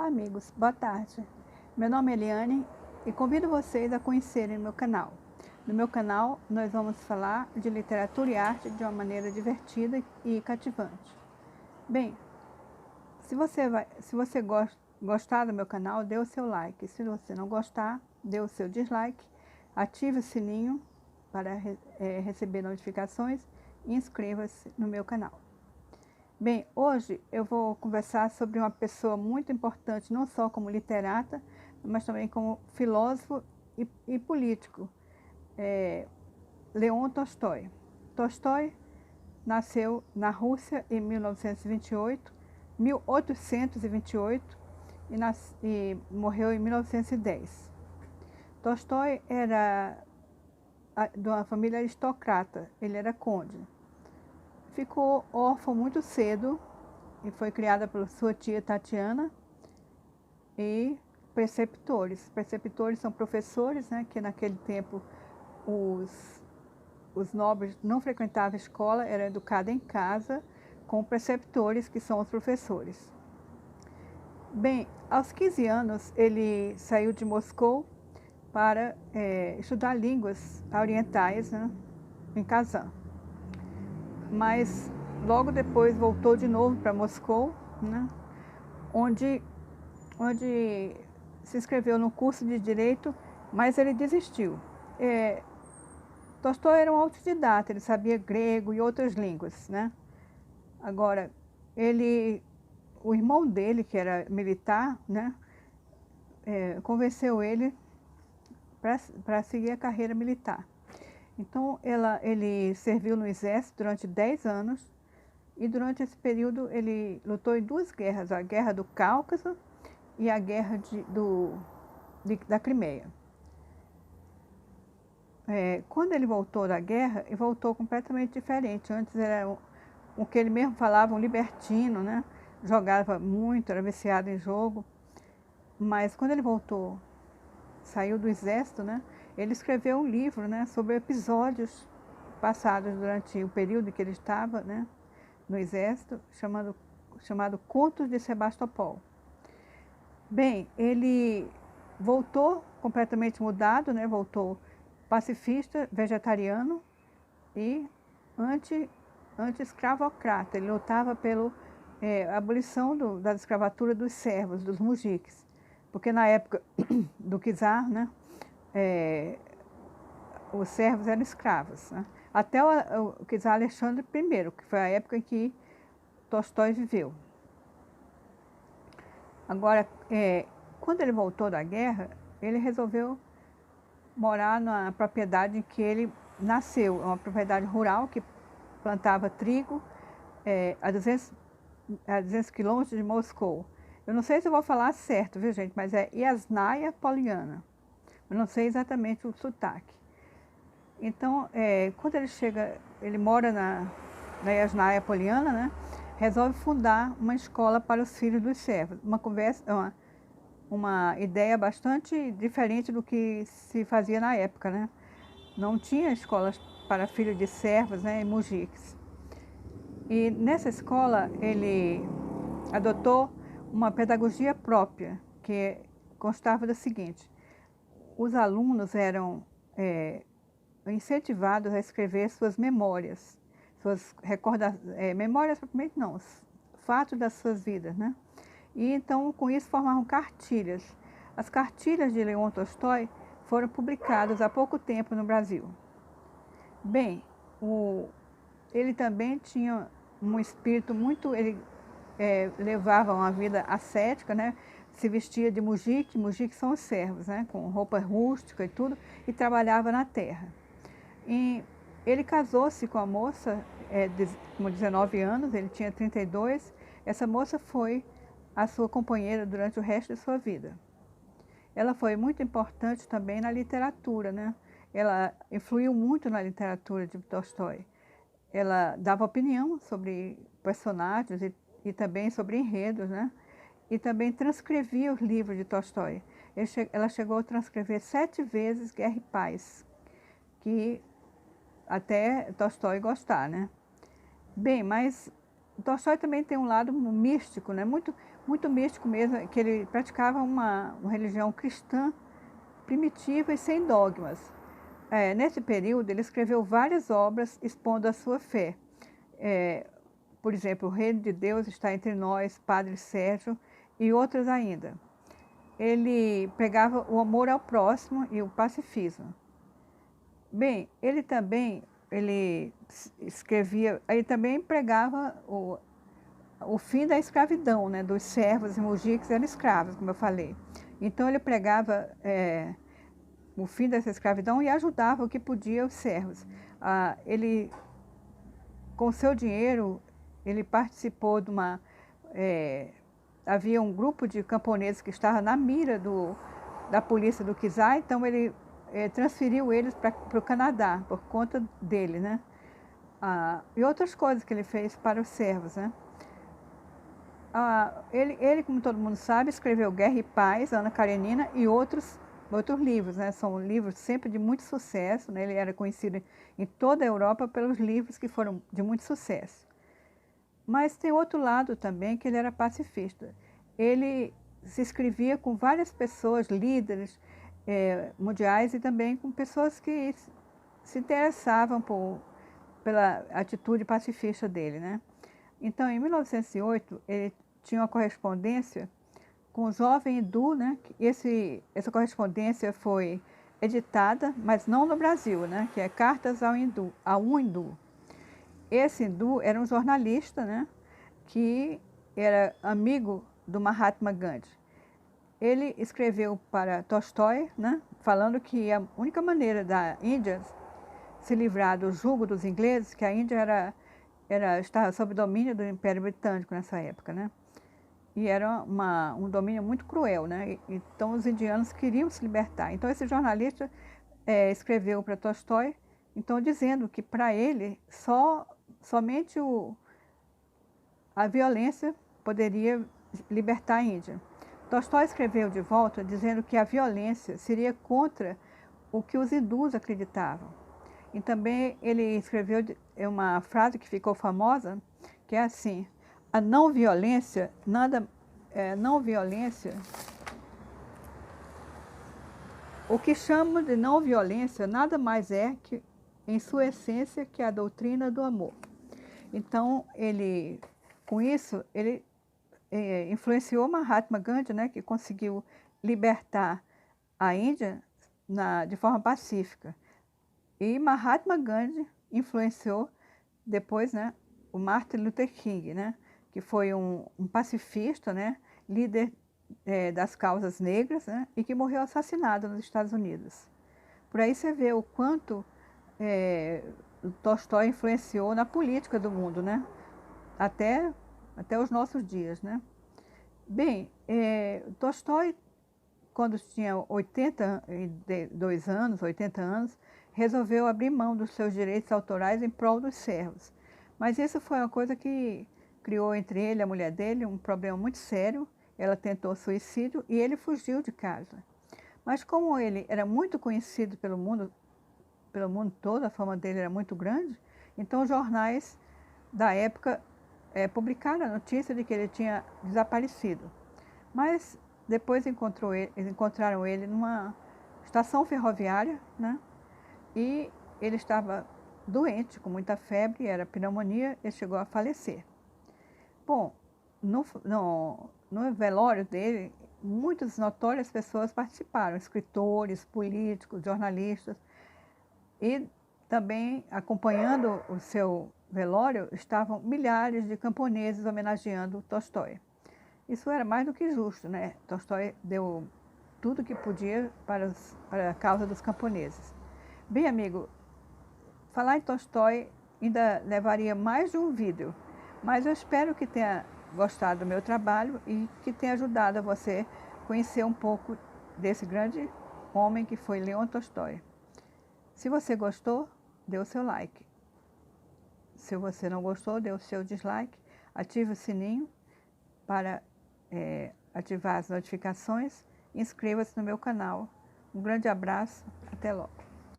Olá, amigos. Boa tarde. Meu nome é Eliane e convido vocês a conhecerem meu canal. No meu canal, nós vamos falar de literatura e arte de uma maneira divertida e cativante. Bem, se você gostar do meu canal, dê o seu like. Se você não gostar, dê o seu dislike. Ative o sininho para receber notificações e inscreva-se no meu canal. Bem, hoje eu vou conversar sobre uma pessoa muito importante, não só como literata, mas também como filósofo e político, Leon Tolstói. Tolstói nasceu na Rússia em 1828 e morreu em 1910. Tolstói era de uma família aristocrata, ele era conde. Ficou órfão muito cedo e foi criada pela sua tia Tatiana e preceptores. Preceptores são professores, né, que naquele tempo os nobres não frequentavam a escola, era educado em casa com preceptores, que são os professores. Bem, aos 15 anos ele saiu de Moscou para estudar línguas orientais, né, em Kazan. Mas logo depois voltou de novo para Moscou, né, onde se inscreveu no curso de Direito, mas ele desistiu. Tolstói era um autodidata, ele sabia grego e outras línguas, né? Agora, o irmão dele, que era militar, né, convenceu ele para seguir a carreira militar. Então, ele serviu no exército durante 10 anos e durante esse período ele lutou em duas guerras, a Guerra do Cáucaso e a Guerra da Crimeia. Quando ele voltou da guerra, ele voltou completamente diferente. Antes era o que ele mesmo falava, um libertino, né? Jogava muito, era viciado em jogo. Mas quando ele voltou, saiu do exército, né? Ele escreveu um livro, né, sobre episódios passados durante o período em que ele estava, né, no exército, chamado Contos de Sebastopol. Bem, ele voltou completamente mudado, né? Voltou pacifista, vegetariano e anti-escravocrata. Ele lutava pela abolição da escravatura dos servos, dos mujiques. Porque na época do czar, né, os servos eram escravos, né? Até o czar Alexandre I, que foi a época em que Tolstói viveu. Agora, quando ele voltou da guerra, ele resolveu morar na propriedade em que ele nasceu, uma propriedade rural que plantava trigo a 200 quilômetros de Moscou. Eu não sei se eu vou falar certo, viu, gente, mas é Yasnaya Poliana. Eu não sei exatamente o sotaque. Então, quando ele mora na Yasnaya Poliana, né, resolve fundar uma escola para os filhos dos servos. Uma ideia bastante diferente do que se fazia na época, né? Não tinha escolas para filhos de servos, né, e mujiques. E nessa escola ele adotou uma pedagogia própria, que constava do seguinte: os alunos eram incentivados a escrever suas memórias, memórias propriamente não, fatos das suas vidas, né? E então, com isso, formavam cartilhas. As cartilhas de Leon Tolstói foram publicadas há pouco tempo no Brasil. Bem, ele também tinha um espírito muito... Ele levava uma vida ascética, né? Se vestia de mujique, mujique são os servos, né? Com roupa rústica e tudo, e trabalhava na terra. E ele casou-se com a moça com 19 anos, ele tinha 32. Essa moça foi a sua companheira durante o resto de sua vida. Ela foi muito importante também na literatura, né? Ela influiu muito na literatura de Tolstói. Ela dava opinião sobre personagens e também sobre enredos, né? E também transcrevia os livros de Tolstói. Ela chegou a transcrever 7 vezes Guerra e Paz, que até Tolstói gostar, né? Bem, mas Tolstói também tem um lado místico, né? Muito muito místico mesmo, que ele praticava uma religião cristã primitiva e sem dogmas. Nesse período, ele escreveu várias obras expondo a sua fé. Por exemplo, O Reino de Deus está entre nós, Padre Sérgio e outras ainda. Ele pregava o amor ao próximo e o pacifismo. Bem, ele também pregava o fim da escravidão, né, dos servos e mujiques eram escravos, como eu falei. Então ele pregava o fim dessa escravidão e ajudava o que podia os servos. Ele, com seu dinheiro, ele participou de havia um grupo de camponeses que estava na mira da polícia do czar, então ele transferiu eles para o Canadá, por conta dele, né? E outras coisas que ele fez para os servos, né? Ele, como todo mundo sabe, escreveu Guerra e Paz, Ana Karenina e outros livros, né? São livros sempre de muito sucesso, né? Ele era conhecido em toda a Europa pelos livros que foram de muito sucesso. Mas tem outro lado também, que ele era pacifista. Ele se escrevia com várias pessoas, líderes mundiais, e também com pessoas que se interessavam pela atitude pacifista dele, né? Então, em 1908, ele tinha uma correspondência com o jovem hindu, né? Essa correspondência foi editada, mas não no Brasil, né? Que é Cartas a um Hindu. Esse hindu era um jornalista, né? Que era amigo do Mahatma Gandhi. Ele escreveu para Tolstói, né? Falando que a única maneira da Índia se livrar do jugo dos ingleses, que a Índia estava sob domínio do Império Britânico nessa época, né? E era um domínio muito cruel, né? Então os indianos queriam se libertar. Então esse jornalista escreveu para Tolstói, então dizendo que para ele somente a violência poderia libertar a Índia. Tolstói escreveu de volta dizendo que a violência seria contra o que os hindus acreditavam. E também ele escreveu uma frase que ficou famosa, que é assim: a não violência, o que chamo de não violência nada mais é que, em sua essência, que a doutrina do amor. Então, com isso, ele influenciou Mahatma Gandhi, né, que conseguiu libertar a Índia de forma pacífica. E Mahatma Gandhi influenciou depois, né, o Martin Luther King, né, que foi um pacifista, né, líder das causas negras, né, e que morreu assassinado nos Estados Unidos. Por aí você vê o quanto Tolstói influenciou na política do mundo, né, até os nossos dias, né. Bem, Tolstói, quando tinha 82 anos, 80 anos, resolveu abrir mão dos seus direitos autorais em prol dos servos. Mas isso foi uma coisa que criou entre ele e a mulher dele um problema muito sério. Ela tentou suicídio e ele fugiu de casa. Mas como ele era muito conhecido pelo mundo todo, a fama dele era muito grande, então os jornais da época publicaram a notícia de que ele tinha desaparecido. Mas depois encontraram ele numa estação ferroviária, né? E ele estava doente, com muita febre, era pneumonia, e chegou a falecer. Bom, no velório dele, muitas notórias pessoas participaram, escritores, políticos, jornalistas, e também acompanhando o seu velório estavam milhares de camponeses homenageando Tolstói. Isso era mais do que justo, né? Tolstói deu tudo que podia para a causa dos camponeses. Bem, amigo, falar em Tolstói ainda levaria mais de um vídeo, mas eu espero que tenha gostado do meu trabalho e que tenha ajudado a você conhecer um pouco desse grande homem que foi Leon Tolstói. Se você gostou, dê o seu like. Se você não gostou, dê o seu dislike. Ative o sininho para ativar as notificações. Inscreva-se no meu canal. Um grande abraço, até logo.